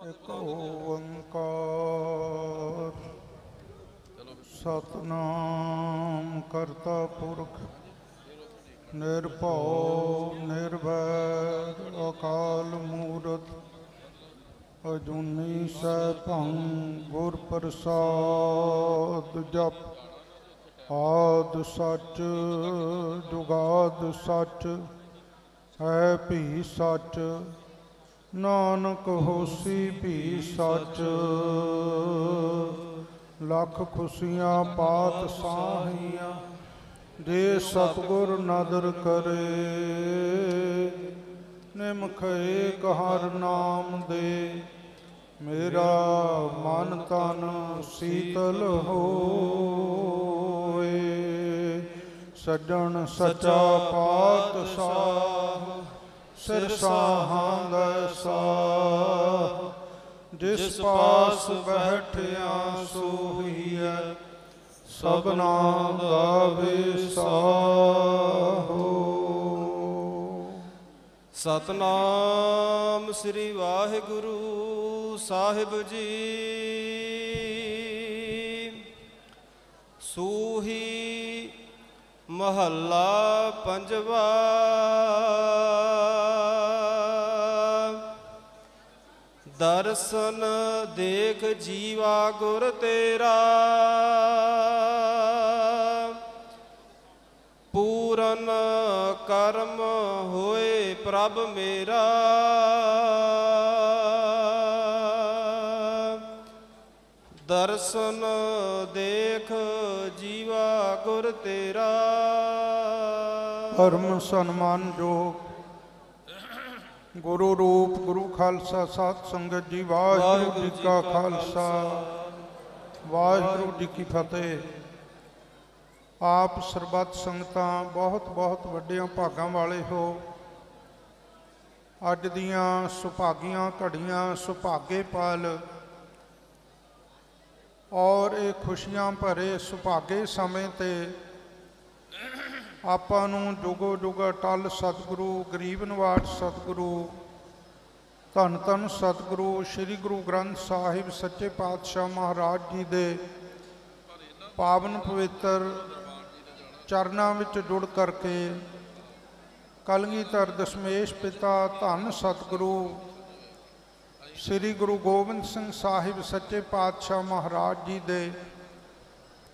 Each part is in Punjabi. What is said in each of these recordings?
एक ओंकार सतनाम करता पुरख निर्भव निर्वैर अकाल मूरत अजूनी सैभं गुर प्रसाद जप आद सच जुगाद सच है भी सच नानक होसी भी सच लख खुशियाँ पात साहियाँ जे सतगुर नदर करे निमख एक हर नाम दे मेरा मन तन शीतल होए सज्जन सच्चा पातशाह सिर साहां साह जिस पास बैठिया सोहिए सबना दा विसाहो। सतनाम श्री वाहिगुरु साहिब जी। सूही महला पंजवा। दर्शन देख जीवा गुर तेरा पूरन कर्म होए प्रभ मेरा। दर्शन देख जीवा गुर तेरा। परम सन्मान जो गुरु रूप गुरु खालसा साध संगत जी वाहिगुरु जी का खालसा वाहिगुरु जी की फतेह। आप सरबत संगतां बहुत बहुत वड्डियां भागां वाले हो। अज दियां सुभागियां घड़ियां सुभागे पल और ये खुशियां भरे सुभागे समय ते आपां नूं जुगो जुग अटल सतगुरु गरीब निवाज सतगुरु धन धन सतगुरु श्री गुरु ग्रंथ साहिब सच्चे पातशाह महाराज जी दे पावन पवित्र चरनां विच जुड़ करके कलगीधर दशमेश पिता धन सतगुरु श्री गुरु गोबिंद सिंह साहिब सच्चे पातशाह महाराज जी दे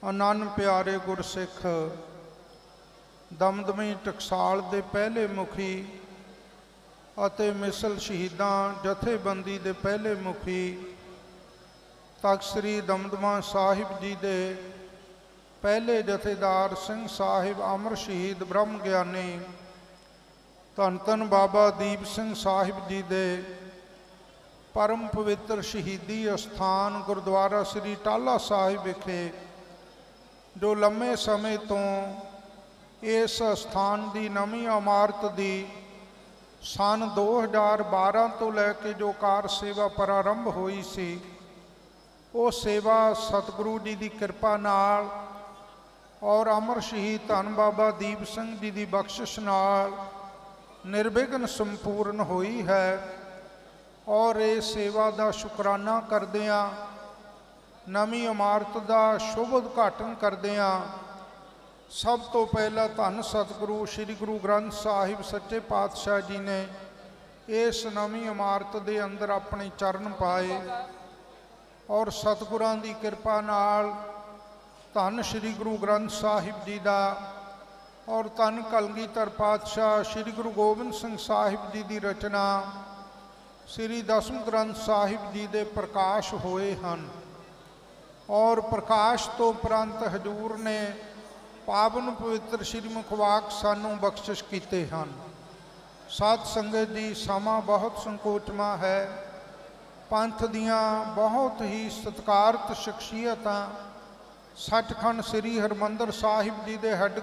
अनंन प्यारे गुरसिख दमदमी टकसाल दे पहले मुखी अते मिसल शहीदां जथेबंदी दे पहले मुखी तख्त श्री दमदमा साहिब जी दे पहले जथेदार सिंह साहिब अमर शहीद ब्रह्म ज्ञानी धन धन बाबा दीप सिंह साहिब जी दे परम पवित्र शहीदी अस्थान गुरुद्वारा श्री टाला साहिब विखे जो लंबे समय तो इस स्थान की नवी इमारत की सन 2012 तो लैके जो कार सेवा प्रारंभ हुई सी वो सेवा सतगुरु जी की कृपा नाल और अमर शहीद धन बाबा दीप सिंह जी की बख्शिश नाल निर्विघन संपूर्ण हुई है। और ये सेवा का शुकराना करदियां नवी इमारत का शुभ उद्घाटन करदियां सब तो पहला धन सतगुरु श्री गुरु ग्रंथ साहिब सच्चे पातशाह जी ने इस नवी इमारत के अंदर अपने चरण पाए और सतगुरां की कृपा नाल धन श्री गुरु ग्रंथ साहिब जी का और धन कलगीधर पातशाह श्री गुरु गोबिंद सिंह साहिब जी की रचना श्री दसम ग्रंथ साहिब जी के प्रकाश होए हैं। और प्रकाश तो उपरंत हजूर ने पावन पवित्र श्री मुखवाक सानू बख्शिश किते हैं। साध संगत जी समा बहुत संकोचमा है। पंथ दियाँ बहुत ही सत्कारत शख्सियतां सचखंड श्री हरमंदर साहिब जी के हैड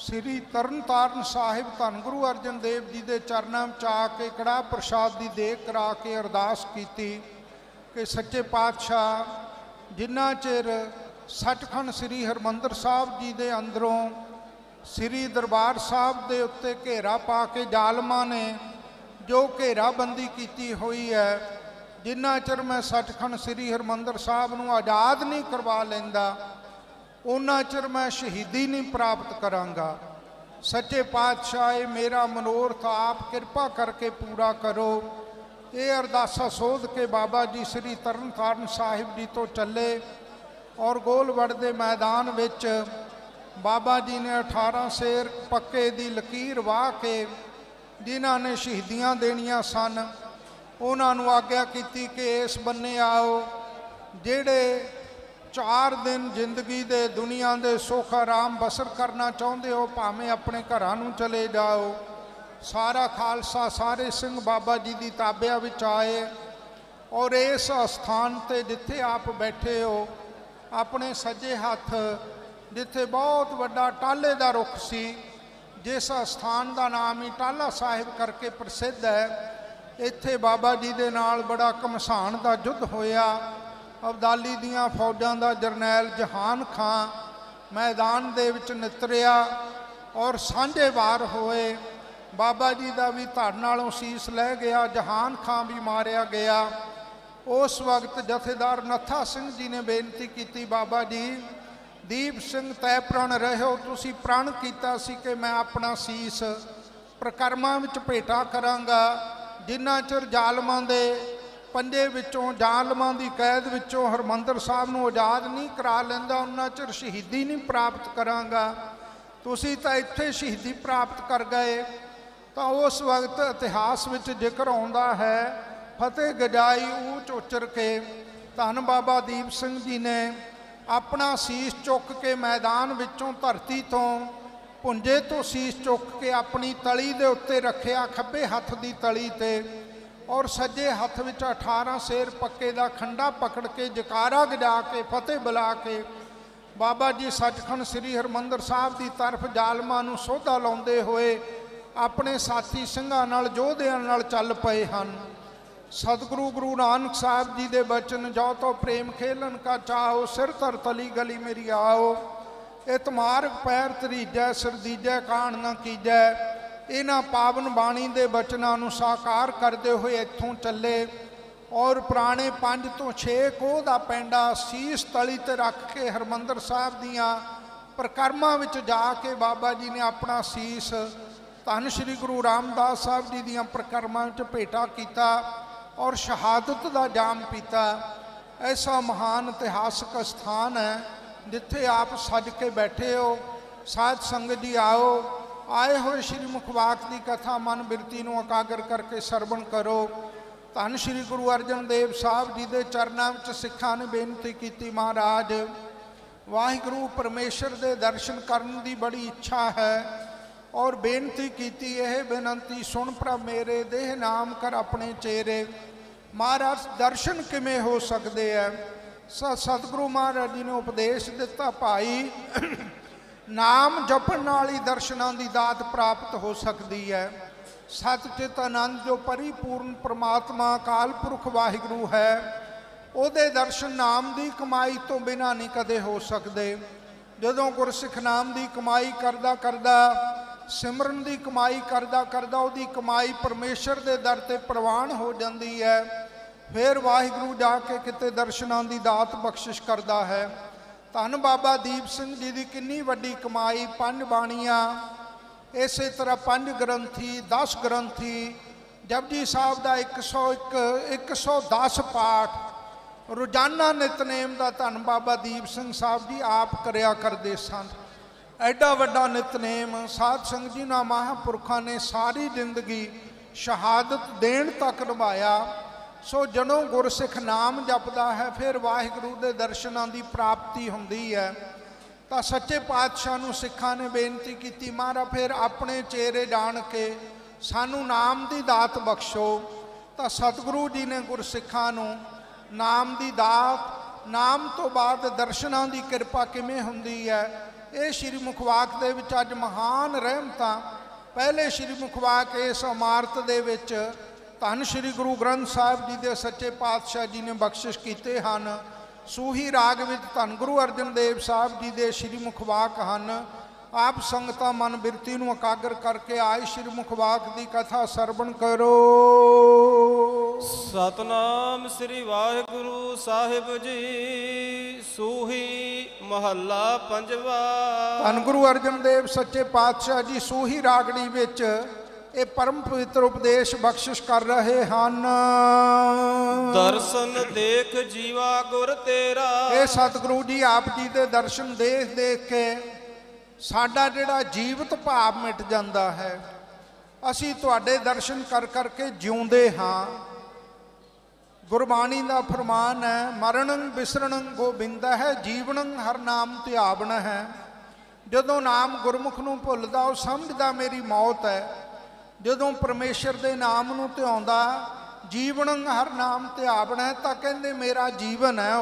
ਸ੍ਰੀ ਤਰਨਤਾਰਨ ਸਾਹਿਬ ਧੰਨ ਗੁਰੂ ਅਰਜਨ ਦੇਵ ਜੀ ਦੇ ਚਰਨਾਂ ਵਿੱਚ ਆ ਕੇ ਕੜਾਹ ਪ੍ਰਸ਼ਾਦ ਦੀ ਦੇਗ ਕਰਾ ਕੇ ਅਰਦਾਸ ਕੀਤੀ ਕਿ ਸੱਚੇ ਪਾਤਸ਼ਾਹ ਜਿੰਨਾ ਚਿਰ ਸੱਚਖੰਡ ਸ੍ਰੀ ਹਰਿਮੰਦਰ ਸਾਹਿਬ ਜੀ ਦੇ ਅੰਦਰੋਂ ਸ੍ਰੀ ਦਰਬਾਰ ਸਾਹਿਬ ਦੇ ਉੱਤੇ ਘੇਰਾ ਪਾ ਕੇ ਜ਼ਾਲਮਾਂ ਨੇ ਜੋ ਘੇਰਾਬੰਦੀ ਕੀਤੀ ਹੋਈ ਹੈ, ਜਿੰਨਾ ਚਿਰ ਮੈਂ ਸੱਚਖੰਡ ਸ੍ਰੀ ਹਰਿਮੰਦਰ ਸਾਹਿਬ ਨੂੰ ਆਜ਼ਾਦ ਨਹੀਂ ਕਰਵਾ ਲੈਂਦਾ ਉਹਨਾਂ ਚਿਰ ਮੈਂ ਸ਼ਹੀਦੀ ਨਹੀਂ ਪ੍ਰਾਪਤ ਕਰਾਂਗਾ। ਸੱਚੇ ਪਾਤਸ਼ਾਹ ਇਹ ਮੇਰਾ ਮਨੋਰਥ ਆਪ ਕਿਰਪਾ ਕਰਕੇ ਪੂਰਾ ਕਰੋ। ਇਹ ਅਰਦਾਸਾ ਸੋਧ ਕੇ ਬਾਬਾ ਜੀ ਸ੍ਰੀ ਤਰਨਤਾਰਨ ਸਾਹਿਬ ਜੀ ਤੋਂ ਚੱਲੇ ਔਰ ਗੋਲਵੜ ਦੇ ਮੈਦਾਨ ਵਿੱਚ ਬਾਬਾ ਜੀ ਨੇ 18 ਸ਼ੇਰ ਪੱਕੇ ਦੀ ਲਕੀਰ ਵਾਹ ਕੇ ਜਿਨ੍ਹਾਂ ਨੇ ਸ਼ਹੀਦੀਆਂ ਦੇਣੀਆਂ ਸਨ ਉਹਨਾਂ ਨੂੰ ਆਗਿਆ ਕੀਤੀ ਕਿ ਇਸ ਬੰਨੇ ਆਓ। ਜਿਹੜੇ 4 ਦਿਨ ਜ਼ਿੰਦਗੀ ਦੇ ਦੁਨੀਆ ਦੇ ਸੁੱਖ ਆਰਾਮ ਬਸਰ ਕਰਨਾ ਚਾਹੁੰਦੇ ਹੋ ਭਾਵੇਂ ਆਪਣੇ ਘਰਾਂ ਨੂੰ ਚਲੇ ਜਾਓ। ਸਾਰਾ ਖਾਲਸਾ ਸਾਰੇ ਸਿੰਘ ਬਾਬਾ ਜੀ ਦੀ ਤਾਬਿਆ ਵਿੱਚ ਆਏ ਔਰ ਇਸ ਅਸਥਾਨ 'ਤੇ ਜਿੱਥੇ ਆਪ ਬੈਠੇ ਹੋ ਆਪਣੇ ਸੱਜੇ ਹੱਥ ਜਿੱਥੇ ਬਹੁਤ ਵੱਡਾ ਟਾਹਲੇ ਦਾ ਰੁੱਖ ਸੀ, ਜਿਸ ਅਸਥਾਨ ਦਾ ਨਾਮ ਹੀ ਟਾਹਲਾ ਸਾਹਿਬ ਕਰਕੇ ਪ੍ਰਸਿੱਧ ਹੈ, ਇੱਥੇ ਬਾਬਾ ਜੀ ਦੇ ਨਾਲ ਬੜਾ ਘਮਸਾਨ ਦਾ ਯੁੱਧ ਹੋਇਆ। ਅਬਦਾਲੀ ਦੀਆਂ ਫੌਜਾਂ ਦਾ ਜਰਨੈਲ ਜਹਾਨ ਖਾਂ ਮੈਦਾਨ ਦੇ ਵਿੱਚ ਨਿਤਰਿਆ ਔਰ ਸਾਂਝੇ ਵਾਰ ਹੋਏ। ਬਾਬਾ ਜੀ ਦਾ ਵੀ ਧੜ ਨਾਲੋਂ ਸੀਸ ਲੈ ਗਿਆ, ਜਹਾਨ ਖਾਂ ਵੀ ਮਾਰਿਆ ਗਿਆ। ਉਸ ਵਕਤ ਜਥੇਦਾਰ ਨੱਥਾ ਸਿੰਘ ਜੀ ਨੇ ਬੇਨਤੀ ਕੀਤੀ, ਬਾਬਾ ਜੀ ਦੀਪ ਸਿੰਘ ਤੈ ਪ੍ਰਣ ਰਹਿਓ, ਤੁਸੀਂ ਪ੍ਰਣ ਕੀਤਾ ਸੀ ਕਿ ਮੈਂ ਆਪਣਾ ਸੀਸ ਪ੍ਰਕਰਮਾਂ ਵਿੱਚ ਭੇਟਾ ਕਰਾਂਗਾ। ਜਿੰਨਾ ਚਿਰ ਜ਼ਾਲਮਾਂ ਦੇ ਪੰਜੇ ਵਿੱਚੋਂ ਜ਼ਾਲਮਾਂ ਦੀ ਕੈਦ ਵਿੱਚੋਂ ਹਰਿਮੰਦਰ ਸਾਹਿਬ ਨੂੰ ਆਜ਼ਾਦ ਨਹੀਂ ਕਰਾ ਲੈਂਦਾ ਉਹਨਾਂ ਚਿਰ ਸ਼ਹੀਦੀ ਨਹੀਂ ਪ੍ਰਾਪਤ ਕਰਾਂਗਾ। ਤੁਸੀਂ ਤਾਂ ਇੱਥੇ ਸ਼ਹੀਦੀ ਪ੍ਰਾਪਤ ਕਰ ਗਏ। ਤਾਂ ਉਸ ਵਕਤ ਇਤਿਹਾਸ ਵਿੱਚ ਜ਼ਿਕਰ ਆਉਂਦਾ ਹੈ, ਫਤਿਹ ਗਜਾਈ ਊਚ ਉਚਰ ਕੇ ਧੰਨ ਬਾਬਾ ਦੀਪ ਸਿੰਘ ਜੀ ਨੇ ਆਪਣਾ ਸੀਸ ਚੁੱਕ ਕੇ ਮੈਦਾਨ ਵਿੱਚੋਂ ਧਰਤੀ ਤੋਂ ਪੁੰਜੇ ਤੋਂ ਸੀਸ ਚੁੱਕ ਕੇ ਆਪਣੀ ਤਲੀ ਦੇ ਉੱਤੇ ਰੱਖਿਆ, ਖੱਬੇ ਹੱਥ ਦੀ ਤਲੀ 'ਤੇ, ਔਰ ਸੱਜੇ ਹੱਥ ਵਿੱਚ 18 ਸ਼ੇਰ ਪੱਕੇ ਦਾ ਖੰਡਾ ਪਕੜ ਕੇ ਜਕਾਰਾ ਗਜਾ ਕੇ ਫਤਿਹ ਬੁਲਾ ਕੇ ਬਾਬਾ ਜੀ ਸੱਚਖੰਡ ਸ੍ਰੀ ਹਰਿਮੰਦਰ ਸਾਹਿਬ ਦੀ ਤਰਫ ਜ਼ਾਲਮਾਂ ਨੂੰ ਸੋਧਾ ਲਾਉਂਦੇ ਹੋਏ ਆਪਣੇ ਸਾਥੀ ਸਿੰਘਾਂ ਨਾਲ ਯੋਧਿਆਂ ਨਾਲ ਚੱਲ ਪਏ ਹਨ। ਸਤਿਗੁਰੂ ਗੁਰੂ ਨਾਨਕ ਸਾਹਿਬ ਜੀ ਦੇ ਬਚਨ, ਜੋ ਤੋ ਪ੍ਰੇਮ ਖੇਲਣ ਕਾ ਚਾਹੋ ਸਿਰ ਧਰ ਤਲੀ ਗਲੀ ਮੇਰੀ ਆਓ, ਇਤ ਮਾਰਗ ਪੈਰ ਤਰੀਜੈ ਸਿਰ ਦੀਜੈ ਕਾਣ ਨਾ ਕੀਜੈ। ਇਹਨਾਂ ਪਾਵਨ ਬਾਣੀ ਦੇ ਬਚਨਾਂ ਨੂੰ ਸਾਕਾਰ ਕਰਦੇ ਹੋਏ ਇੱਥੋਂ ਚੱਲੇ ਔਰ ਪੁਰਾਣੇ 5 ਤੋਂ 6 ਕੋਹ ਦਾ ਪੈਂਡਾ ਸੀਸ ਤਲੀ 'ਤੇ ਰੱਖ ਕੇ ਹਰਿਮੰਦਰ ਸਾਹਿਬ ਦੀਆਂ ਪ੍ਰਕਰਮਾਂ ਵਿੱਚ ਜਾ ਕੇ ਬਾਬਾ ਜੀ ਨੇ ਆਪਣਾ ਸੀਸ ਧੰਨ ਸ਼੍ਰੀ ਗੁਰੂ ਰਾਮਦਾਸ ਸਾਹਿਬ ਜੀ ਦੀਆਂ ਪ੍ਰਕਰਮਾਂ ਵਿੱਚ ਭੇਟਾ ਕੀਤਾ ਔਰ ਸ਼ਹਾਦਤ ਦਾ ਜਾਮ ਪੀਤਾ। ਐਸਾ ਮਹਾਨ ਇਤਿਹਾਸਕ ਸਥਾਨ ਹੈ ਜਿੱਥੇ ਆਪ ਸੱਜ ਕੇ ਬੈਠੇ ਹੋ। ਸਾਧ ਸੰਗਤ ਜੀ ਆਓ, ਆਏ ਹੋਏ ਸ਼੍ਰੀ ਮੁਖਵਾਕ ਦੀ ਕਥਾ ਮਨ ਬਿਰਤੀ ਨੂੰ ਇਕਾਗਰ ਕਰਕੇ ਸਰਵਣ ਕਰੋ। ਧੰਨ ਸ਼੍ਰੀ ਗੁਰੂ ਅਰਜਨ ਦੇਵ ਸਾਹਿਬ ਜੀ ਦੇ ਚਰਨਾਂ ਵਿੱਚ ਸਿੱਖਾਂ ਨੇ ਬੇਨਤੀ ਕੀਤੀ, ਮਹਾਰਾਜ ਵਾਹਿਗੁਰੂ ਪਰਮੇਸ਼ਰ ਦੇ ਦਰਸ਼ਨ ਕਰਨ ਦੀ ਬੜੀ ਇੱਛਾ ਹੈ ਔਰ ਬੇਨਤੀ ਕੀਤੀ, ਇਹ ਬੇਨਤੀ ਸੁਣ ਪ੍ਰਭ ਮੇਰੇ, ਦੇਹ ਨਾਮ ਕਰ ਆਪਣੇ ਚਿਹਰੇ। ਮਹਾਰਾਜ ਦਰਸ਼ਨ ਕਿਵੇਂ ਹੋ ਸਕਦੇ ਹੈ? ਸਤਿਗੁਰੂ ਮਹਾਰਾਜ ਜੀ ਨੇ ਉਪਦੇਸ਼ ਦਿੱਤਾ, ਭਾਈ ਨਾਮ ਜਪਣ ਨਾਲ ਹੀ ਦਰਸ਼ਨਾਂ ਦੀ ਦਾਤ ਪ੍ਰਾਪਤ ਹੋ ਸਕਦੀ ਹੈ। ਸਤ ਚਿਤ ਆਨੰਦ ਜੋ ਪਰਿਪੂਰਨ ਪ੍ਰਮਾਤਮਾ ਅਕਾਲ ਪੁਰਖ ਵਾਹਿਗੁਰੂ ਹੈ, ਉਹਦੇ ਦਰਸ਼ਨ ਨਾਮ ਦੀ ਕਮਾਈ ਤੋਂ ਬਿਨਾਂ ਨਹੀਂ ਕਦੇ ਹੋ ਸਕਦੇ। ਜਦੋਂ ਗੁਰਸਿੱਖ ਨਾਮ ਦੀ ਕਮਾਈ ਕਰਦਾ ਕਰਦਾ, ਸਿਮਰਨ ਦੀ ਕਮਾਈ ਕਰਦਾ ਕਰਦਾ ਉਹਦੀ ਕਮਾਈ ਪਰਮੇਸ਼ਰ ਦੇ ਦਰ 'ਤੇ ਪ੍ਰਵਾਨ ਹੋ ਜਾਂਦੀ ਹੈ, ਫਿਰ ਵਾਹਿਗੁਰੂ ਜਾ ਕੇ ਕਿਤੇ ਦਰਸ਼ਨਾਂ ਦੀ ਦਾਤ ਬਖਸ਼ਿਸ਼ ਕਰਦਾ ਹੈ। ਧੰਨ ਬਾਬਾ ਦੀਪ ਸਿੰਘ ਜੀ ਦੀ ਕਿੰਨੀ ਵੱਡੀ ਕਮਾਈ, 5 ਬਾਣੀਆਂ, ਇਸੇ ਤਰ੍ਹਾਂ 5 ਗ੍ਰੰਥੀ, 10 ਗ੍ਰੰਥੀ, ਜਪਜੀ ਸਾਹਿਬ ਦਾ 110 ਪਾਠ, ਰੋਜ਼ਾਨਾ ਨਿਤਨੇਮ ਦਾ ਧੰਨ ਬਾਬਾ ਦੀਪ ਸਿੰਘ ਸਾਹਿਬ ਜੀ ਆਪ ਕਰਿਆ ਕਰਦੇ ਸਨ। ਐਡਾ ਵੱਡਾ ਨਿਤਨੇਮ ਸਾਧ ਸੰਗਤ ਜੀ ਨਾਲ ਮਹਾਂਪੁਰਖਾਂ ਨੇ ਸਾਰੀ ਜ਼ਿੰਦਗੀ ਸ਼ਹਾਦਤ ਦੇਣ ਤੱਕ ਨਿਭਾਇਆ। ਸੋ ਜਦੋਂ ਗੁਰਸਿੱਖ ਨਾਮ ਜਪਦਾ ਹੈ ਫਿਰ ਵਾਹਿਗੁਰੂ ਦੇ ਦਰਸ਼ਨਾਂ ਦੀ ਪ੍ਰਾਪਤੀ ਹੁੰਦੀ ਹੈ। ਤਾਂ ਸੱਚੇ ਪਾਤਸ਼ਾਹ ਨੂੰ ਸਿੱਖਾਂ ਨੇ ਬੇਨਤੀ ਕੀਤੀ, ਮਹਾਰਾਜ ਫਿਰ ਆਪਣੇ ਚਿਹਰੇ ਜਾਣ ਕੇ ਸਾਨੂੰ ਨਾਮ ਦੀ ਦਾਤ ਬਖਸ਼ੋ। ਤਾਂ ਸਤਿਗੁਰੂ ਜੀ ਨੇ ਗੁਰਸਿੱਖਾਂ ਨੂੰ ਨਾਮ ਦੀ ਦਾਤ, ਨਾਮ ਤੋਂ ਬਾਅਦ ਦਰਸ਼ਨਾਂ ਦੀ ਕਿਰਪਾ ਕਿਵੇਂ ਹੁੰਦੀ ਹੈ, ਇਹ ਸ਼੍ਰੀ ਮੁਖਵਾਕ ਦੇ ਵਿੱਚ ਅੱਜ ਮਹਾਨ ਰਹਿਮਤਾਂ ਪਹਿਲੇ ਸ਼੍ਰੀ ਮੁਖਵਾਕ ਇਸ ਇਮਾਰਤ ਦੇ ਵਿੱਚ ਧੰਨ ਸ਼੍ਰੀ ਗੁਰੂ ਗ੍ਰੰਥ ਸਾਹਿਬ ਜੀ ਦੇ ਸੱਚੇ ਪਾਤਸ਼ਾਹ ਜੀ ਨੇ ਬਖਸ਼ਿਸ਼ ਕੀਤੇ ਹਨ। ਸੂਹੀ ਰਾਗ ਵਿੱਚ ਧੰਨ ਗੁਰੂ ਅਰਜਨ ਦੇਵ ਸਾਹਿਬ ਜੀ ਦੇ ਸ਼੍ਰੀ ਮੁਖਵਾਕ ਹਨ। ਆਪ ਸੰਗਤਾਂ ਮਨ ਬਿਰਤੀ ਨੂੰ ਇਕਾਗਰ ਕਰਕੇ ਆਏ ਸ਼੍ਰੀ ਮੁਖਵਾਕ ਦੀ ਕਥਾ ਸਰਵਣ ਕਰੋ। ਸਤਨਾਮ ਸ੍ਰੀ ਵਾਹਿਗੁਰੂ ਸਾਹਿਬ ਜੀ। ਸੂਹੀ ਮਹੱਲਾ ਪੰਜਵਾ। ਧੰਨ ਗੁਰੂ ਅਰਜਨ ਦੇਵ ਸੱਚੇ ਪਾਤਸ਼ਾਹ ਜੀ ਸੂਹੀ ਰਾਗੜੀ ਵਿੱਚ ਇਹ ਪਰਮ ਪਵਿੱਤਰ ਉਪਦੇਸ਼ ਬਖਸ਼ਿਸ਼ ਕਰ ਰਹੇ ਹਨ। ਦਰਸ਼ਨ ਦੇਖ ਜੀਵਾ ਗੁਰ ਤੇਰਾ। ਇਹ ਸਤਿਗੁਰੂ ਜੀ ਆਪ ਜੀ ਦੇ ਦਰਸ਼ਨ ਦੇਖ ਦੇਖ ਕੇ ਸਾਡਾ ਜਿਹੜਾ ਜੀਵਤ ਭਾਵ ਮਿਟ ਜਾਂਦਾ ਹੈ। ਅਸੀਂ ਤੁਹਾਡੇ ਦਰਸ਼ਨ ਕਰ ਕਰਕੇ ਜਿਉਂਦੇ ਹਾਂ। ਗੁਰਬਾਣੀ ਦਾ ਫਰਮਾਨ ਹੈ, ਮਰਣੰ ਬਿਸਰਣੰ ਗੋਬਿੰਦਾ ਹੈ, ਜੀਵਨੰ ਹਰ ਨਾਮ ਧਿਆਵਨ ਹੈ। ਜਦੋਂ ਨਾਮ ਗੁਰਮੁਖ ਨੂੰ ਭੁੱਲਦਾ ਉਹ ਸਮਝਦਾ ਮੇਰੀ ਮੌਤ ਹੈ। ਜਦੋਂ ਪਰਮੇਸ਼ਰ ਦੇ ਨਾਮ ਨੂੰ ਧਿਆਉਂਦਾ ਜੀਵਨੰ ਹਰ ਨਾਮ ਧਿਆਵਨ ਹੈ ਤਾਂ ਕਹਿੰਦੇ ਮੇਰਾ ਜੀਵਨ ਹੈ।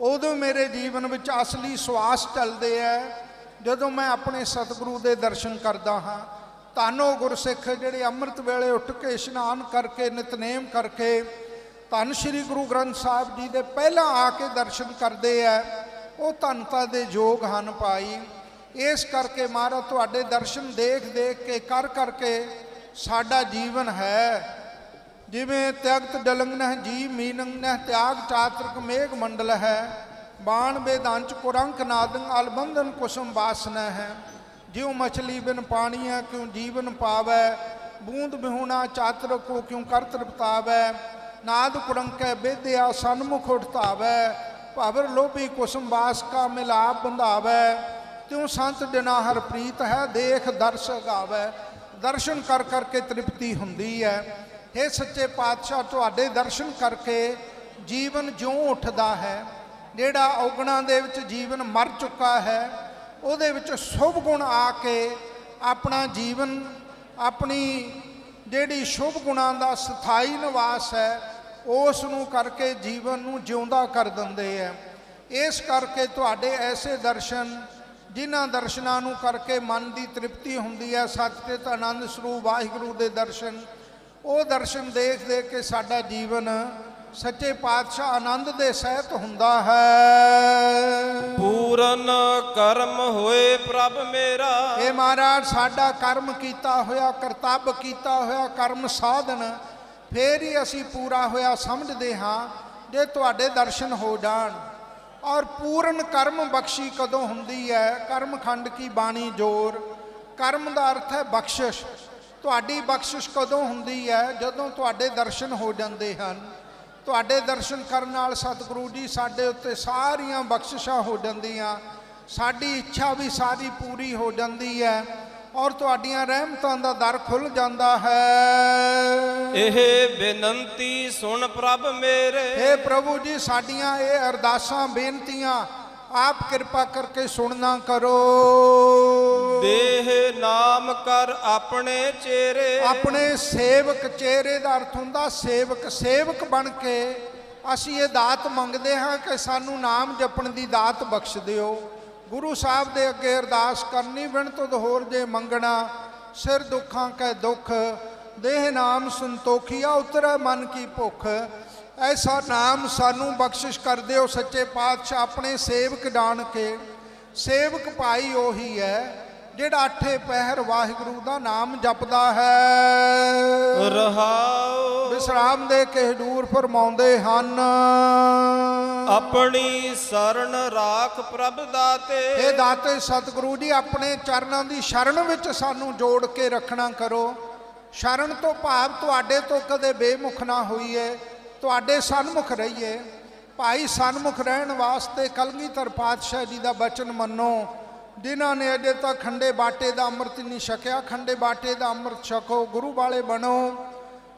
ਉਦੋਂ ਮੇਰੇ ਜੀਵਨ ਵਿੱਚ ਅਸਲੀ ਸਵਾਸ ਚੱਲਦੇ ਹੈ ਜਦੋਂ ਮੈਂ ਆਪਣੇ ਸਤਿਗੁਰੂ ਦੇ ਦਰਸ਼ਨ ਕਰਦਾ ਹਾਂ। ਧੰਨ ਉਹ ਗੁਰਸਿੱਖ ਜਿਹੜੇ ਅੰਮ੍ਰਿਤ ਵੇਲੇ ਉੱਠ ਕੇ ਇਸ਼ਨਾਨ ਕਰਕੇ ਨਿਤਨੇਮ ਕਰਕੇ ਧੰਨ ਸ਼੍ਰੀ ਗੁਰੂ ਗ੍ਰੰਥ ਸਾਹਿਬ ਜੀ ਦੇ ਪਹਿਲਾਂ ਆ ਕੇ ਦਰਸ਼ਨ ਕਰਦੇ ਹੈ, ਉਹ ਧੰਨਤਾ ਦੇ ਯੋਗ ਹਨ ਭਾਈ। ਇਸ ਕਰਕੇ ਮਹਾਰਾਜ ਤੁਹਾਡੇ ਦਰਸ਼ਨ ਦੇਖ ਦੇਖ ਕੇ ਕਰ ਕਰਕੇ ਸਾਡਾ ਜੀਵਨ ਹੈ। ਜਿਵੇਂ ਤਿਆਗਤ ਡਲੰਗ ਨਹਿ ਜੀ ਮੀਨੰਗ ਨਹਿ ਤਿਆਗ ਚਾਤਰਕ ਮੇਘ ਮੰਡਲ ਹੈ। ਬਾਣ ਬੇਦਾਂਚ ਕੁਰੰਕ ਨਾਦੰ ਅਲਬੰਧਨ ਕੁਸਮ ਵਾਸਨਾ ਹੈ। ਜਿਉ ਮਛਲੀ ਬਿਨ ਪਾਣੀਆਂ ਕਿਉਂ ਜੀਵਨ ਪਾਵੈ। ਬੂੰਦ ਬਿਹੁਣਾ ਚਾਤਰਕ ਕੋ ਕਿਉਂ ਕਰ ਤ੍ਰਿਪਤਾਵੈ। ਨਾਦ ਕੁਰੰਕੈ ਬੇਦਿਆ ਸਨਮੁਖ ਉਠਤਾਵੈ। ਭਾਵਰ ਲੋਭੀ ਕੁਸਮ ਬਾਸ ਕਾ ਮਿਲਾਪ ਬੰਧਾਵੈ। ਤਿਉ ਸੰਤ ਜਨਾ ਹਰ ਪ੍ਰੀਤ ਹੈ ਦੇਖ ਦਰਸ ਗਾਵੈ। ਦਰਸ਼ਨ ਕਰ ਕਰਕੇ ਤ੍ਰਿਪਤੀ ਹੁੰਦੀ ਹੈ। ਇਹ ਸੱਚੇ ਪਾਤਸ਼ਾਹ ਤੁਹਾਡੇ ਦਰਸ਼ਨ ਕਰਕੇ ਜੀਵਨ ਜਿਉਂ ਉੱਠਦਾ ਹੈ। ਜਿਹੜਾ ਔਗਣਾਂ ਦੇ ਵਿੱਚ ਜੀਵਨ ਮਰ ਚੁੱਕਾ ਹੈ ਉਹਦੇ ਵਿੱਚ ਸ਼ੁਭ ਗੁਣ ਆ ਕੇ ਆਪਣਾ ਜੀਵਨ ਆਪਣੀ ਜਿਹੜੀ ਸ਼ੁਭ ਗੁਣਾਂ ਦਾ ਸਥਾਈ ਨਿਵਾਸ ਹੈ ਉਸ ਨੂੰ ਕਰਕੇ ਜੀਵਨ ਨੂੰ ਜਿਉਂਦਾ ਕਰ ਦਿੰਦੇ ਹੈ। ਇਸ ਕਰਕੇ ਤੁਹਾਡੇ ਐਸੇ ਦਰਸ਼ਨ ਜਿਨ੍ਹਾਂ ਦਰਸ਼ਨਾਂ ਨੂੰ ਕਰਕੇ ਮਨ ਦੀ ਤ੍ਰਿਪਤੀ ਹੁੰਦੀ ਹੈ, ਸੱਚੇ ਆਨੰਦ ਸਰੂਪ ਵਾਹਿਗੁਰੂ ਦੇ ਦਰਸ਼ਨ, ਉਹ ਦਰਸ਼ਨ ਦੇਖ ਦੇਖ ਕੇ ਸਾਡਾ ਜੀਵਨ ਸੱਚੇ ਪਾਤਸ਼ਾਹ ਆਨੰਦ ਦੇ ਸਹਿਤ ਹੁੰਦਾ ਹੈ। ਪੂਰਨ ਕਰਮ ਹੋਏ ਪ੍ਰਭ ਮੇਰਾ। ਇਹ ਮਹਾਰਾਜ ਸਾਡਾ ਕਰਮ ਕੀਤਾ ਹੋਇਆ ਕਰਤੱਵ ਕੀਤਾ ਹੋਇਆ ਕਰਮ ਸਾਧਨ ਫੇਰ ਹੀ ਅਸੀਂ ਪੂਰਾ ਹੋਇਆ ਸਮਝਦੇ ਹਾਂ ਜੇ ਤੁਹਾਡੇ ਦਰਸ਼ਨ ਹੋ ਜਾਣ। ਔਰ ਪੂਰਨ ਕਰਮ ਬਖਸ਼ੀ ਕਦੋਂ ਹੁੰਦੀ ਹੈ? ਕਰਮ ਖੰਡ ਕੀ ਬਾਣੀ ਜੋਰ। ਕਰਮ ਦਾ ਅਰਥ ਹੈ ਬਖਸ਼ਿਸ਼। ਤੁਹਾਡੀ ਬਖਸ਼ਿਸ਼ ਕਦੋਂ ਹੁੰਦੀ ਹੈ? ਜਦੋਂ ਤੁਹਾਡੇ ਦਰਸ਼ਨ ਹੋ ਜਾਂਦੇ ਹਨ। ਤੁਹਾਡੇ ਦਰਸ਼ਨ ਕਰਨ ਨਾਲ ਸਤਿਗੁਰੂ ਜੀ ਸਾਡੇ ਉੱਤੇ ਸਾਰੀਆਂ ਬਖਸ਼ਿਸ਼ਾਂ ਹੋ ਜਾਂਦੀਆਂ, ਸਾਡੀ ਇੱਛਾ ਵੀ ਸਾਰੀ ਪੂਰੀ ਹੋ ਜਾਂਦੀ ਹੈ ਔਰ ਤੁਹਾਡੀਆਂ ਰਹਿਮਤਾਂ ਦਾ ਦਰ ਖੁੱਲ੍ਹ ਜਾਂਦਾ ਹੈ। ਇਹ ਬੇਨੰਤੀ ਸੁਣ ਪ੍ਰਭ ਮੇਰੇ। हे ਪ੍ਰਭੂ ਜੀ ਸਾਡੀਆਂ ਇਹ ਅਰਦਾਸਾਂ ਬੇਨਤੀਆਂ ਆਪ ਕਿਰਪਾ ਕਰਕੇ ਸੁਣਨਾ ਕਰੋ। ਦੇਹ ਨਾਮ ਕਰ ਆਪਣੇ ਚਿਹਰੇ। ਆਪਣੇ ਸੇਵਕ, ਚਿਹਰੇ ਦਾ ਅਰਥ ਹੁੰਦਾ ਸੇਵਕ। ਸੇਵਕ ਬਣ ਕੇ ਅਸੀਂ ਇਹ ਦਾਤ ਮੰਗਦੇ ਹਾਂ ਕਿ ਸਾਨੂੰ ਨਾਮ ਜਪਣ ਦੀ ਦਾਤ ਬਖਸ਼ ਦਿਓ। ਗੁਰੂ ਸਾਹਿਬ ਦੇ ਅੱਗੇ ਅਰਦਾਸ ਕਰਨੀ ਬਿਨ ਤੁਧ ਹੋਰ ਜੇ ਮੰਗਣਾ। ਸਿਰ ਦੁੱਖਾਂ ਕੈ ਦੁੱਖ ਦੇਹ ਨਾਮ ਸੰਤੋਖੀਆ ਉਤਰੈ ਮਨ ਕੀ ਭੁੱਖ। ਐਸਾ ਨਾਮ ਸਾਨੂੰ ਬਖਸ਼ਿਸ਼ ਕਰ ਦਿਓ ਸੱਚੇ ਪਾਤਸ਼ਾਹ ਆਪਣੇ ਸੇਵਕ ਜਾਣ ਕੇ। ਸੇਵਕ ਭਾਈ ਉਹੀ ਹੈ ਜਿਹੜਾ ਅੱਠੇ ਪਹਿਰ ਵਾਹਿਗੁਰੂ ਦਾ ਨਾਮ ਜਪਦਾ ਹੈ। ਰਹਾਉ ਵਿਸਰਾਮ ਦੇ ਕੇ ਹਜ਼ੂਰ ਫਰਮਾਉਂਦੇ ਹਨ, ਆਪਣੀ ਸਰਣ ਰਾਖ ਪ੍ਰਭ ਦਾਤੇ। ਇਹ ਦਾਤੇ ਸਤਿਗੁਰੂ ਜੀ ਆਪਣੇ ਚਰਨਾਂ ਦੀ ਸ਼ਰਨ ਵਿੱਚ ਸਾਨੂੰ ਜੋੜ ਕੇ ਰੱਖਣਾ ਕਰੋ। ਸ਼ਰਨ ਤੋਂ ਭਾਵ ਤੁਹਾਡੇ ਤੋਂ ਕਦੇ ਬੇਮੁਖ ਨਾ ਹੋਈਏ, ਤੁਹਾਡੇ ਸਨਮੁਖ ਰਹੀਏ। ਭਾਈ ਸਨਮੁਖ ਰਹਿਣ ਵਾਸਤੇ ਕਲਗੀਧਰ ਪਾਤਸ਼ਾਹ ਜੀ ਦਾ ਬਚਨ ਮੰਨੋ। ਜਿਨ੍ਹਾਂ ਨੇ ਅਜੇ ਤੱਕ ਖੰਡੇ ਬਾਟੇ ਦਾ ਅੰਮ੍ਰਿਤ ਨਹੀਂ ਛਕਿਆ, ਖੰਡੇ ਬਾਟੇ ਦਾ ਅੰਮ੍ਰਿਤ ਛਕੋ, ਗੁਰੂ ਵਾਲੇ ਬਣੋ,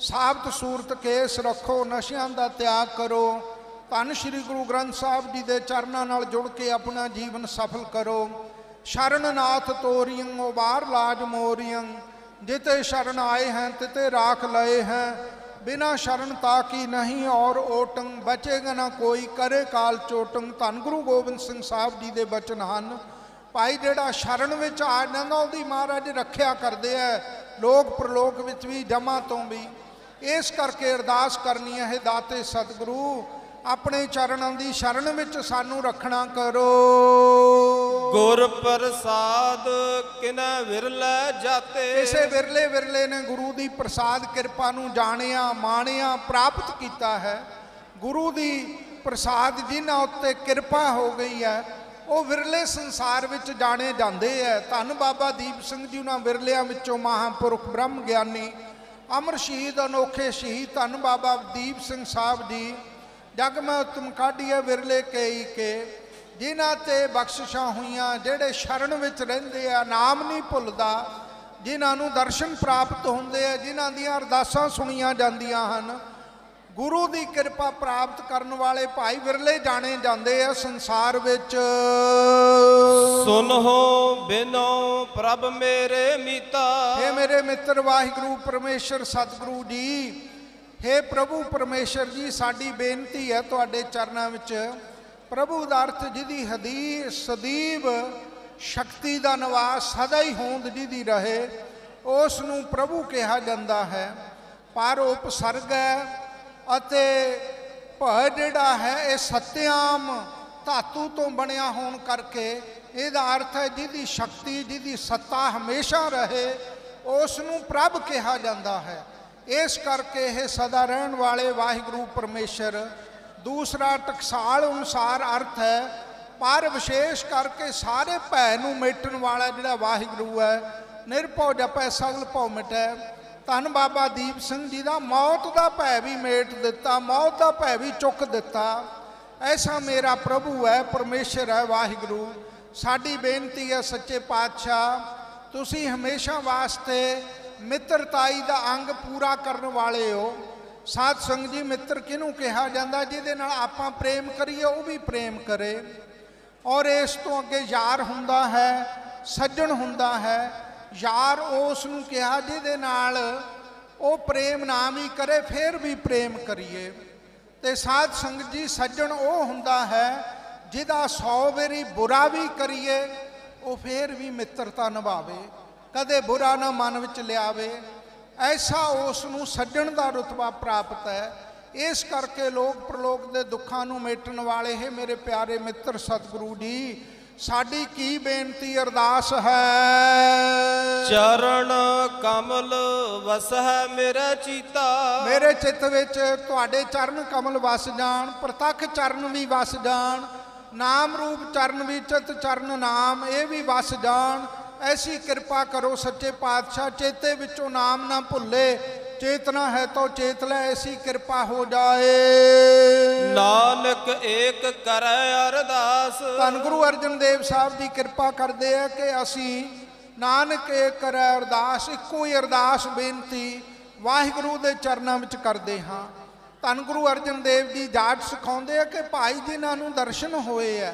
ਸਾਬਤ ਸੂਰਤ ਕੇਸ ਰੱਖੋ, ਨਸ਼ਿਆਂ ਦਾ ਤਿਆਗ ਕਰੋ। ਧੰਨ ਸ਼੍ਰੀ ਗੁਰੂ ਗ੍ਰੰਥ ਸਾਹਿਬ ਜੀ ਦੇ ਚਰਨਾਂ ਨਾਲ ਜੁੜ ਕੇ ਆਪਣਾ ਜੀਵਨ ਸਫਲ ਕਰੋ। ਸ਼ਰਨ ਨਾਥ ਤੋਰੀਅੰ ਉਬਾਰ ਲਾਜ ਮੋਰੀਅੰ। ਜਿਤੇ ਸ਼ਰਨ ਆਏ हैं तिते राख लए हैं। बिना शरण ताकी नहीं और ओटंग। बचेगा ना कोई करे काल चोटंग। धन गुरु गोबिंद सिंह साहब जी के बचन हैं। ਭਾਈ ਜਿਹੜਾ ਸ਼ਰਨ ਵਿੱਚ ਆ ਜਾਂਦਾ ਉਹਦੀ ਮਹਾਰਾਜ ਰੱਖਿਆ ਕਰਦੇ ਆ, ਲੋਕ ਪ੍ਰਲੋਕ ਵਿੱਚ ਵੀ ਜਮਾਂ ਤੋਂ ਵੀ। ਇਸ ਕਰਕੇ ਅਰਦਾਸ ਕਰਨੀ ਹੈ, ਦਾਤੇ ਸਤਿਗੁਰੂ ਆਪਣੇ ਚਰਨਾਂ ਦੀ ਸ਼ਰਨ ਵਿੱਚ ਸਾਨੂੰ ਰੱਖਣਾ ਕਰੋ। ਗੁਰ ਪ੍ਰਸਾਦ ਕਿਨੈ ਵਿਰਲੇ ਜਾਤੇ, ਇਸੇ ਵਿਰਲੇ ਵਿਰਲੇ ਨੇ ਗੁਰੂ ਦੀ ਪ੍ਰਸਾਦ ਕਿਰਪਾ ਨੂੰ ਜਾਣਿਆ, ਮਾਣਿਆ, ਪ੍ਰਾਪਤ ਕੀਤਾ ਹੈ। ਗੁਰੂ ਦੀ ਪ੍ਰਸਾਦ ਜਿਨ੍ਹਾਂ ਉੱਤੇ ਕਿਰਪਾ ਹੋ ਗਈ ਹੈ ਉਹ ਵਿਰਲੇ ਸੰਸਾਰ ਵਿੱਚ ਜਾਣੇ ਜਾਂਦੇ ਹੈ। ਧੰਨ ਬਾਬਾ ਦੀਪ ਸਿੰਘ ਜੀ ਉਹਨਾਂ ਵਿਰਲਿਆਂ ਵਿੱਚੋਂ ਮਹਾਂਪੁਰਖ ਬ੍ਰਹਮ ਗਿਆਨੀ ਅਮਰ ਸ਼ਹੀਦ ਅਨੋਖੇ ਸ਼ਹੀਦ ਧੰਨ ਬਾਬਾ ਦੀਪ ਸਿੰਘ ਸਾਹਿਬ ਜੀ ਜਗ ਮੈਂ ਉਤਮ ਕਾਢੀਏ ਵਿਰਲੇ ਕਈ ਕੇ, ਜਿਨ੍ਹਾਂ ਤੇ ਬਖਸ਼ਿਸ਼ਾਂ ਹੋਈਆਂ, ਜਿਹੜੇ ਸ਼ਰਨ ਵਿੱਚ ਰਹਿੰਦੇ ਆ, ਨਾਮ ਨਹੀਂ ਭੁੱਲਦਾ, ਜਿਨ੍ਹਾਂ ਨੂੰ ਦਰਸ਼ਨ ਪ੍ਰਾਪਤ ਹੁੰਦੇ ਆ, ਜਿਨ੍ਹਾਂ ਦੀਆਂ ਅਰਦਾਸਾਂ ਸੁਣੀਆਂ ਜਾਂਦੀਆਂ ਹਨ। ਗੁਰੂ ਦੀ ਕਿਰਪਾ ਪ੍ਰਾਪਤ ਕਰਨ ਵਾਲੇ ਭਾਈ ਵਿਰਲੇ ਜਾਣੇ ਜਾਂਦੇ ਆ ਸੰਸਾਰ ਵਿੱਚ। ਸੁਨਹੁ ਬਿਨੋ ਪ੍ਰਭ ਮੇਰੇ ਮੀਤਾ, ਹੇ ਮੇਰੇ ਮਿੱਤਰ ਵਾਹਿਗੁਰੂ ਪਰਮੇਸ਼ਰ ਸਤਿਗੁਰੂ ਜੀ, ਹੇ ਪ੍ਰਭੂ ਪਰਮੇਸ਼ਰ ਜੀ, ਸਾਡੀ ਬੇਨਤੀ ਹੈ ਤੁਹਾਡੇ ਚਰਨਾਂ ਵਿੱਚ। ਪ੍ਰਭੂ ਦਾ ਅਰਥ ਜਿਹਦੀ ਹਦੀਸ ਸਦੀਵ ਸ਼ਕਤੀ ਦਾ ਨਿਵਾਸ ਸਦਾ ਹੀ ਹੋਂਦ ਜਿਹਦੀ ਰਹੇ, ਉਸ ਨੂੰ ਪ੍ਰਭੂ ਕਿਹਾ ਜਾਂਦਾ ਹੈ। ਪਰ ਉਪਸਰਗ ਹੈ ਅਤੇ ਭ ਜਿਹੜਾ ਹੈ ਇਹ ਸਤਿਆਮ ਧਾਤੂ ਤੋਂ ਬਣਿਆ ਹੋਣ ਕਰਕੇ ਇਹਦਾ ਅਰਥ ਹੈ ਜਿਹਦੀ ਸ਼ਕਤੀ, ਜਿਹਦੀ ਸੱਤਾ ਹਮੇਸ਼ਾ ਰਹੇ, ਉਸ ਨੂੰ ਪ੍ਰਭ ਕਿਹਾ ਜਾਂਦਾ ਹੈ। ਇਸ ਕਰਕੇ ਇਹ ਸਦਾ ਰਹਿਣ ਵਾਲੇ ਵਾਹਿਗੁਰੂ ਪਰਮੇਸ਼ਰ। ਦੂਸਰਾ ਟਕਸਾਲ ਅਨੁਸਾਰ ਅਰਥ ਹੈ, ਪਰ ਵਿਸ਼ੇਸ਼ ਕਰਕੇ ਸਾਰੇ ਭੈ ਨੂੰ ਮੇਟਣ ਵਾਲਾ ਜਿਹੜਾ ਵਾਹਿਗੁਰੂ ਹੈ, ਨਿਰਭਉ ਜਪੈ ਸਗਲ ਭਉ ਮਿਟੈ। ਧੰਨ ਬਾਬਾ ਦੀਪ ਸਿੰਘ ਜੀ ਦਾ ਮੌਤ ਦਾ ਭੈ ਵੀ ਮੇਟ ਦਿੱਤਾ, ਮੌਤ ਦਾ ਭੈ ਵੀ ਚੁੱਕ ਦਿੱਤਾ। ਐਸਾ ਮੇਰਾ ਪ੍ਰਭੂ ਹੈ, ਪਰਮੇਸ਼ਰ ਹੈ, ਵਾਹਿਗੁਰੂ। ਸਾਡੀ ਬੇਨਤੀ ਹੈ ਸੱਚੇ ਪਾਤਸ਼ਾਹ, ਤੁਸੀਂ ਹਮੇਸ਼ਾ ਵਾਸਤੇ ਮਿੱਤਰਤਾਈ ਦਾ ਅੰਗ ਪੂਰਾ ਕਰਨ ਵਾਲੇ ਹੋ। ਸਾਧ ਸੰਗਤ ਜੀ, ਮਿੱਤਰ ਕਿਹਨੂੰ ਕਿਹਾ ਜਾਂਦਾ? ਜਿਹਦੇ ਨਾਲ ਆਪਾਂ ਪ੍ਰੇਮ ਕਰੀਏ ਉਹ ਵੀ ਪ੍ਰੇਮ ਕਰੇ। ਔਰ ਇਸ ਤੋਂ ਅੱਗੇ ਯਾਰ ਹੁੰਦਾ ਹੈ, ਸੱਜਣ ਹੁੰਦਾ ਹੈ। ਯਾਰ ਉਸ ਨੂੰ ਕਿਹਾ ਜਿਹਦੇ ਨਾਲ ਉਹ ਪ੍ਰੇਮ ਨਾ ਵੀ ਕਰੇ ਫਿਰ ਵੀ ਪ੍ਰੇਮ ਕਰੀਏ। ਤੇ ਸਾਧ ਸੰਗਤ ਜੀ, ਸੱਜਣ ਉਹ ਹੁੰਦਾ ਹੈ ਜਿਹਦਾ 100 ਵਾਰੀ ਬੁਰਾ ਵੀ ਕਰੀਏ ਉਹ ਫਿਰ ਵੀ ਮਿੱਤਰਤਾ ਨਿਭਾਵੇ, ਕਦੇ ਬੁਰਾ ਨਾ ਮਨ ਵਿੱਚ ਲਿਆਵੇ। ਐਸਾ ਉਸ ਨੂੰ ਸੱਜਣ ਦਾ ਰੁਤਬਾ ਪ੍ਰਾਪਤ ਹੈ। ਇਸ ਕਰਕੇ ਲੋਕ ਪ੍ਰਲੋਕ ਦੇ ਦੁੱਖਾਂ ਨੂੰ ਮੇਟਣ ਵਾਲੇ ਹੈ ਮੇਰੇ ਪਿਆਰੇ ਮਿੱਤਰ ਸਤਿਗੁਰੂ ਜੀ, ਸਾਡੀ ਕੀ ਬੇਨਤੀ ਅਰਦਾਸ ਹੈ। ਚਰਨ ਕਮਲ ਵਸਹਿ ਮੇਰੇ ਚੀਤਾ, ਮੇਰੇ ਚਿੱਤ ਵਿੱਚ ਤੁਹਾਡੇ ਚਰਨ ਕਮਲ ਵਸ ਜਾਣ, ਪ੍ਰਤੱਖ ਚਰਨ ਵੀ ਵਸ ਜਾਣ, ਨਾਮ ਰੂਪ ਚਰਨ ਵੀ, ਚਿਤ ਚਰਨ ਨਾਮ ਇਹ ਵੀ ਵਸ ਜਾਣ। ਐਸੀ ਕਿਰਪਾ ਕਰੋ ਸੱਚੇ ਪਾਤਸ਼ਾਹ, ਚੇਤੇ ਵਿੱਚੋਂ ਨਾਮ ਨਾ ਭੁੱਲੇ, ਚੇਤਨਾ ਹੈ ਤੋ ਚੇਤ ਲੈ, ਐਸੀ ਕਿਰਪਾ ਹੋ ਜਾਏ। ਨਾਨਕ ਏਕ ਕਰੈ ਅਰਦਾਸ, ਧੰਨ ਗੁਰੂ ਅਰਜਨ ਦੇਵ ਸਾਹਿਬ ਜੀ ਕਿਰਪਾ ਕਰਦੇ ਆ ਕਿ ਅਸੀਂ ਨਾਨਕ ਏਕ ਕਰੈ ਅਰਦਾਸ, ਇੱਕੋ ਹੀ ਅਰਦਾਸ ਬੇਨਤੀ ਵਾਹਿਗੁਰੂ ਦੇ ਚਰਨਾਂ ਵਿੱਚ ਕਰਦੇ ਹਾਂ। ਧੰਨ ਗੁਰੂ ਅਰਜਨ ਦੇਵ ਜੀ ਜਾਟ ਸਿਖਾਉਂਦੇ ਆ ਕਿ ਭਾਈ ਜਿਨ੍ਹਾਂ ਨੂੰ ਦਰਸ਼ਨ ਹੋਏ ਆ,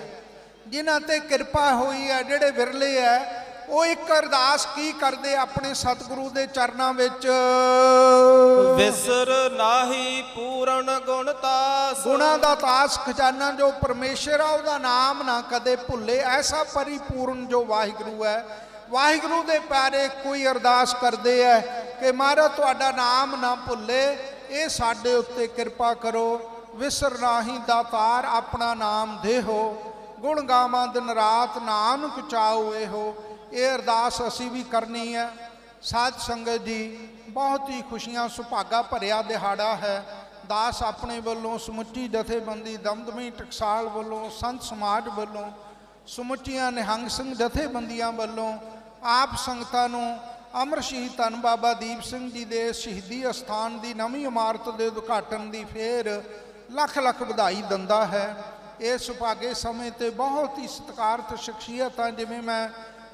ਜਿਨ੍ਹਾਂ ਤੇ ਕਿਰਪਾ ਹੋਈ ਹੈ, ਜਿਹੜੇ ਵਿਰਲੇ ਹੈ, ਉਹ ਇੱਕ ਅਰਦਾਸ ਕੀ ਕਰਦੇ ਆਪਣੇ ਸਤਿਗੁਰੂ ਦੇ ਚਰਨਾਂ ਵਿੱਚ। ਵਿਸਰ ਨਾਹੀ ਪੂਰਨ ਗੁਣ ਤਾਸ, ਗੁਣਾਂ ਦਾ ਤਾਸ ਖਜ਼ਾਨਾ ਜੋ ਪਰਮੇਸ਼ਰ ਆ ਉਹਦਾ ਨਾਮ ਨਾ ਕਦੇ ਭੁੱਲੇ। ਐਸਾ ਪਰਿਪੂਰਨ ਜੋ ਵਾਹਿਗੁਰੂ ਹੈ, ਵਾਹਿਗੁਰੂ ਦੇ ਪਿਆਰੇ ਕੋਈ ਅਰਦਾਸ ਕਰਦੇ ਹੈ ਕਿ ਮਹਾਰਾਜ ਤੁਹਾਡਾ ਨਾਮ ਨਾ ਭੁੱਲੇ, ਇਹ ਸਾਡੇ ਉੱਤੇ ਕਿਰਪਾ ਕਰੋ। ਵਿਸਰ ਨਾਹੀ ਦਾਤਾਰ ਆਪਣਾ ਨਾਮ ਦੇਹੋ, ਗੁਣ ਗਾਵਾਂ ਦਿਨ ਰਾਤ ਨਾਨਕ ਚਾਓ ਇਹੋ। ਇਹ ਅਰਦਾਸ ਅਸੀਂ ਵੀ ਕਰਨੀ ਹੈ। ਸਾਧ ਸੰਗਤ ਜੀ, ਬਹੁਤ ਹੀ ਖੁਸ਼ੀਆਂ ਸੁਭਾਗਾ ਭਰਿਆ ਦਿਹਾੜਾ ਹੈ। ਦਾਸ ਆਪਣੇ ਵੱਲੋਂ, ਸਮੁੱਚੀ ਜਥੇਬੰਦੀ ਦਮਦਮੀ ਟਕਸਾਲ ਵੱਲੋਂ, ਸੰਤ ਸਮਾਜ ਵੱਲੋਂ, ਸਮੁੱਚੀਆਂ ਨਿਹੰਗ ਸਿੰਘ ਜਥੇਬੰਦੀਆਂ ਵੱਲੋਂ ਆਪ ਸੰਗਤਾਂ ਨੂੰ ਅਮਰ ਸ਼ਹੀਦ ਧੰਨ ਬਾਬਾ ਦੀਪ ਸਿੰਘ ਜੀ ਦੇ ਸ਼ਹੀਦੀ ਅਸਥਾਨ ਦੀ ਨਵੀਂ ਇਮਾਰਤ ਦੇ ਉਦਘਾਟਨ ਦੀ ਫੇਰ ਲੱਖ ਲੱਖ ਵਧਾਈ ਦਿੰਦਾ ਹੈ। ਇਸ ਸੁਭਾਗੇ ਸਮੇਂ ਤੇ ਬਹੁਤ ਹੀ ਸਤਿਕਾਰਤ ਸ਼ਖਸੀਅਤਾਂ, ਜਿਵੇਂ ਮੈਂ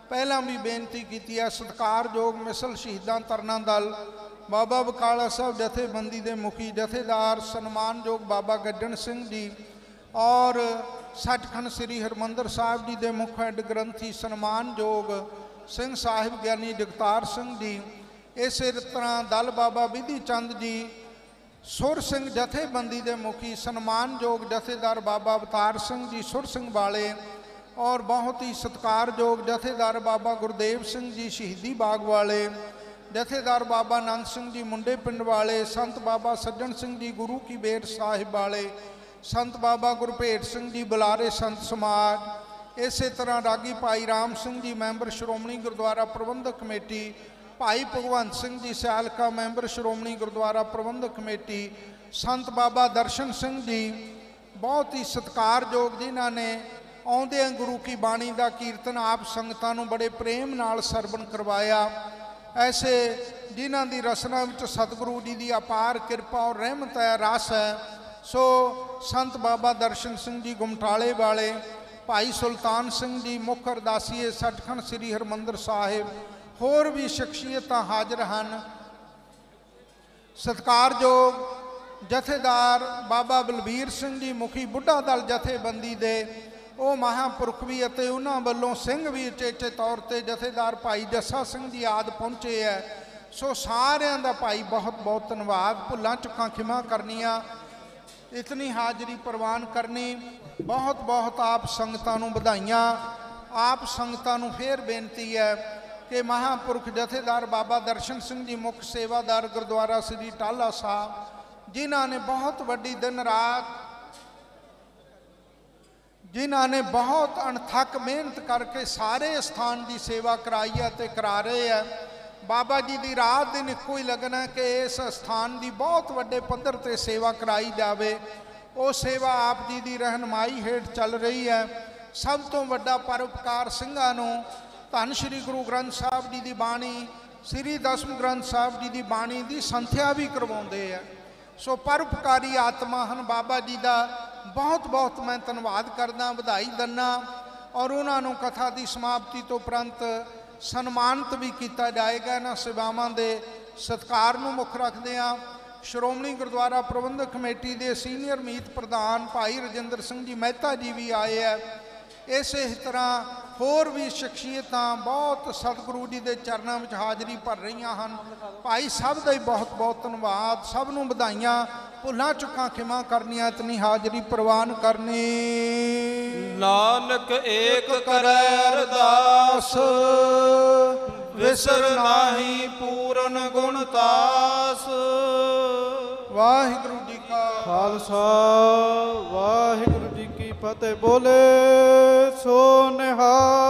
ਪਹਿਲਾਂ ਵੀ ਬੇਨਤੀ ਕੀਤੀ ਹੈ, ਸਤਿਕਾਰਯੋਗ ਮਿਸਲ ਸ਼ਹੀਦਾਂ ਤਰਨਾ ਦਲ ਬਾਬਾ ਬਕਾਲਾ ਸਾਹਿਬ ਜਥੇਬੰਦੀ ਦੇ ਮੁਖੀ ਜਥੇਦਾਰ ਸਨਮਾਨਯੋਗ ਬਾਬਾ ਗੱਜਣ ਸਿੰਘ ਜੀ, ਔਰ ਸੱਚਖੰਡ ਸ੍ਰੀ ਹਰਿਮੰਦਰ ਸਾਹਿਬ ਜੀ ਦੇ ਮੁੱਖ ਹੈੱਡ ਗ੍ਰੰਥੀ ਸਨਮਾਨਯੋਗ ਸਿੰਘ ਸਾਹਿਬ ਗਿਆਨੀ ਜਗਤਾਰ ਸਿੰਘ ਜੀ, ਇਸੇ ਤਰ੍ਹਾਂ ਦਲ ਬਾਬਾ ਵਿਧੀ ਚੰਦ ਜੀ, ਸੁਰ ਸਿੰਘ ਜਥੇਬੰਦੀ ਦੇ ਮੁਖੀ ਸਨਮਾਨਯੋਗ ਜਥੇਦਾਰ ਬਾਬਾ ਅਵਤਾਰ ਸਿੰਘ ਜੀ ਸੁਰ ਸਿੰਘ ਵਾਲੇ, और बहुत ही सत्कारयोग जथेदार बाबा गुरदेव सिंह जी शहीदी बाग वाले, जथेदार बाबा नंद सिंह जी मुंडे पिंड वाले, संत बाबा सज्जन सिंह जी गुरु की बेर साहिब वाले, संत बाबा गुरभेट सिंह जी बुलारे संत समाज, इस तरह रागी भाई राम सिंह जी मैंबर श्रोमणी गुरुद्वारा प्रबंधक कमेटी, भाई भगवंत सिंह जी सियालका मैंबर श्रोमणी गुरुद्वारा प्रबंधक कमेटी, संत बाबा दर्शन सिंह जी बहुत ही सत्कारयोग जिन्हों ने आउंदे गुरु की बाणी का कीर्तन आप संगतां नूं बड़े प्रेम नाल सरवण करवाया। ऐसे जिन्हां दी रसना विच सतगुरु जी की अपार कृपा और रहमत है, रस है। सो संत बाबा दर्शन सिंह जी गुमटाले वाले, भाई सुल्तान सिंह जी मुख अरदासीए सचखंड श्री हरमंदर साहिब, होर भी शख्सियत हाजिर हैं। सत्कारयोग जथेदार बाबा बलबीर सिंह जी मुखी बुढ़ा दल जथेबंदी दे वो महापुरख भी अते उन्हां वल्लों सिंह भी उचेचे तौर पर जथेदार भाई जस्सा सिंह जी आदि पहुँचे है। सो सारिਆਂ ਦਾ भाई बहुत बहुत धन्यवाद। भुलां चुकां खिमा करनियां, इतनी हाज़री प्रवान करनी, बहुत बहुत आप संगतां नूं बधाइयां। आप संगतां नूं फिर बेनती है कि महापुरख जथेदार बाबा दर्शन सिंह जी मुख सेवादार गुरुद्वारा श्री टाला साहब जिन्हां ने बहुत वड्डी दिन रात जिन्हां ने बहुत अणथक मेहनत करके सारे स्थान की सेवा कराई है ते करा रहे हैं। बाबा जी की रात दिन इको ही लगन है कि इस स्थान की बहुत वड्डे पद्धर ते सेवा कराई जाए। वो सेवा आप जी की रहनुमाई हेठ चल रही है। सब तो वड्डा परोपकार ਸਿੰਘਾਂ ਨੂੰ धन श्री गुरु ग्रंथ साहब जी की बाणी, श्री दसम ग्रंथ साहब जी की बाणी की संथ्या भी करवाते हैं। सो परोपकारी आत्मा हैं। बाबा जी का बहुत बहुत मैं धन्यवाद करदा, बधाई दिना। और उन्होंने कथा की समाप्ति तो उपरंत सन्मानित भी किया जाएगा। इन्हां सेवावां दे सत्कार नूं मुख रखदिआं श्रोमणी गुरुद्वारा प्रबंधक कमेटी के सीनियर मीत प्रधान भाई रजिंदर सिंह जी मेहता जी भी आए हैं। इस तरह होर भी शख्सियतां बहुत सतगुरु जी के चरणों में हाज़री भर रही हैं। भाई सब का ही बहुत बहुत धन्यवाद। सब नूं बधाइयां। भुलां चुकां खिमा करनियां, इतनी हाज़री प्रवान करनी। नानक एक करै अरदास, विसर नाहीं पूरन गुण तास। वाहिगुरु जी का खालसा वाहिगुरु जी की फतेह। बोले सो निहाल।